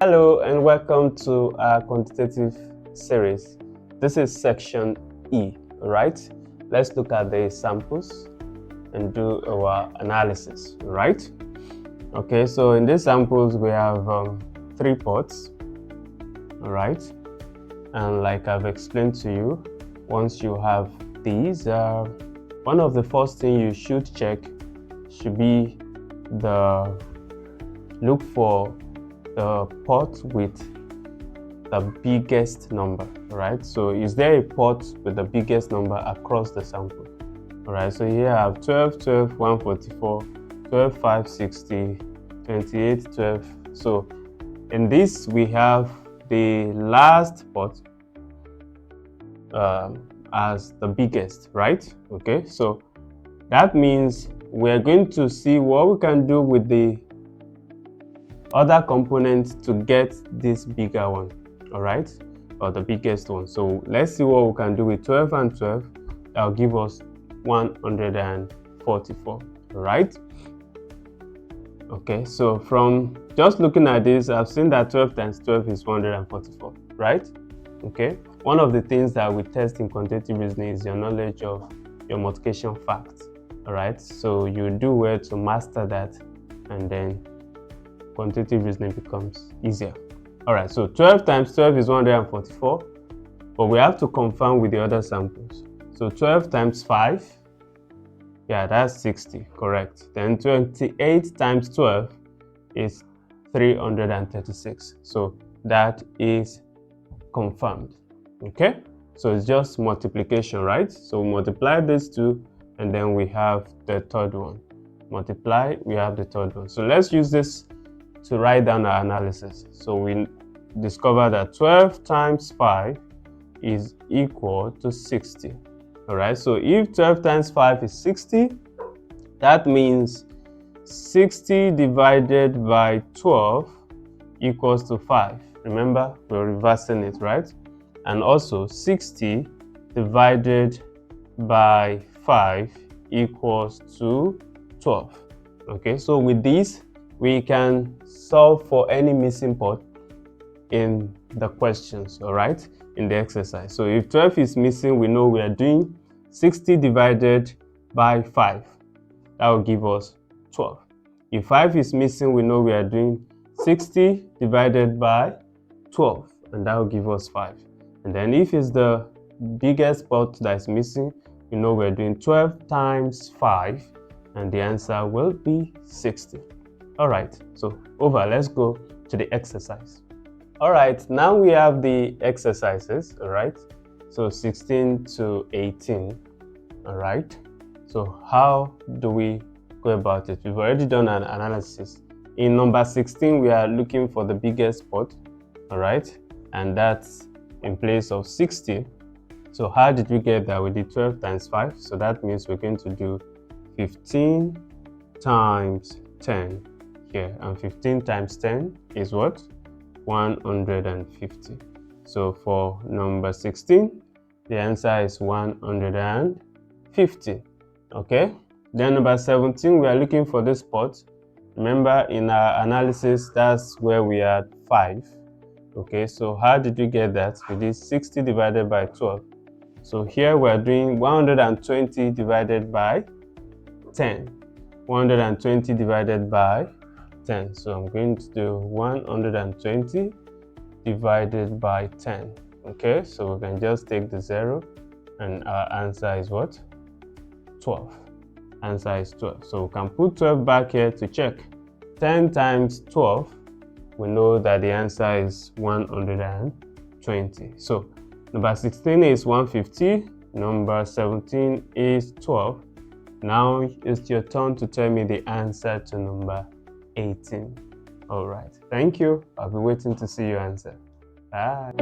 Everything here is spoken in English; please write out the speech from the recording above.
Hello and welcome to our quantitative series. This is section E, right? Let's look at the samples and do our analysis, right? Okay, so in these samples we have 3 pots, all right? And like I've explained to you, once you have these, one of the first things you should check should be look for the pot with the biggest number, right? So is there a pot with the biggest number across the sample? All right, so here I have 12, 12, 144, 12, 5, 60, 28, 12. So in this we have the last pot as the biggest, right? Okay, so that means we're going to see what we can do with the other components to get this bigger one, all right, or the biggest one. So let's see what we can do with 12 and 12. That'll give us 144, right? Okay, so from just looking at this, I've seen that 12 times 12 is 144, right? Okay, one of the things that we test in quantitative reasoning is your knowledge of your multiplication facts, all right? So you do well to master that, and then quantitative reasoning becomes easier. All right, so 12 times 12 is 144, but we have to confirm with the other samples. So 12 times 5, yeah, that's 60, correct. Then 28 times 12 is 336. So that is confirmed. Okay, so it's just multiplication, right? So multiply these two, and then we have the third one. Multiply, we have the third one. So let's use this to write down our analysis. So we discover that 12 times 5 is equal to 60. All right, so if 12 times 5 is 60, that means 60 divided by 12 equals to 5. Remember, we're reversing it, right? And also 60 divided by 5 equals to 12. Okay, so with this, we can solve for any missing pot in the questions, all right, in the exercise. So if 12 is missing, we know we are doing 60 divided by 5. That will give us 12. If 5 is missing, we know we are doing 60 divided by 12, and that will give us 5. And then if it's the biggest pot that is missing, we know we're doing 12 times 5, and the answer will be 60. All right, so let's go to the exercise. All right, now we have the exercises, all right? So 16 to 18, all right? So how do we go about it? We've already done an analysis. In number 16, we are looking for the biggest pot, all right? And that's in place of 60. So how did we get that? We did 12 times 5, so that means we're going to do 15 times 10 here, and 15 times 10 is what? 150. So for number 16, the answer is 150. Okay, then number 17, we are looking for this pot. Remember, in our analysis, that's where we had 5. Okay, so how did we get that? We did 60 divided by 12. So here we are doing 120 divided by 10. 120 divided by 10. So I'm going to do 120 divided by 10. Okay, so we can just take the 0, and our answer is what? 12. Answer is 12. So we can put 12 back here to check. 10 times 12, we know that the answer is 120. So number 16 is 150. Number 17 is 12. Now it's your turn to tell me the answer to number 18. All right, thank you. I'll be waiting to see your answer. Bye.